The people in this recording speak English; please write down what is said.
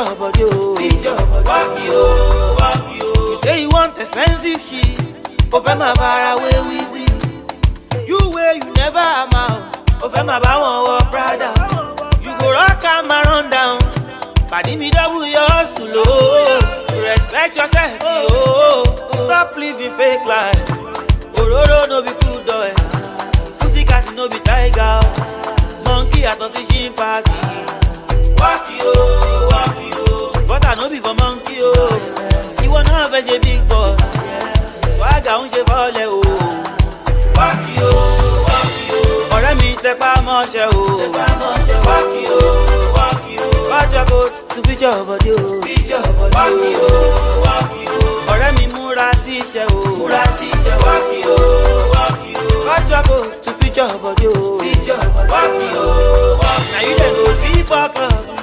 your body, oh. Feed your body. Walk you, walk you. You say you want expensive shit. Over my bar away with you. You way you never am out. Over my bar one brother. You go rock and run down. Padi me double your slow. Respect yourself, yo. Stop living fake life. Ororo no be good boy. Pussycat no be tiger. Monkey at us chimpanzee. Walk you, walk you. But I no be for monkey, oh. You wanna have a big boy. Swagger on she volley, oh. Walk you, walk you. Ọ̀rẹ́ mi tẹpá mọ́ṣẹ́, oh. Walk you, walk you. Watch your go to feed your body, oh. Walk you, walk you. Ọ̀rẹ́ mi múra sí iṣẹ́, oh. Walk you, walk you. Watch your go to feed your body, oh. Walk you, walk you. Now you dey go see for club.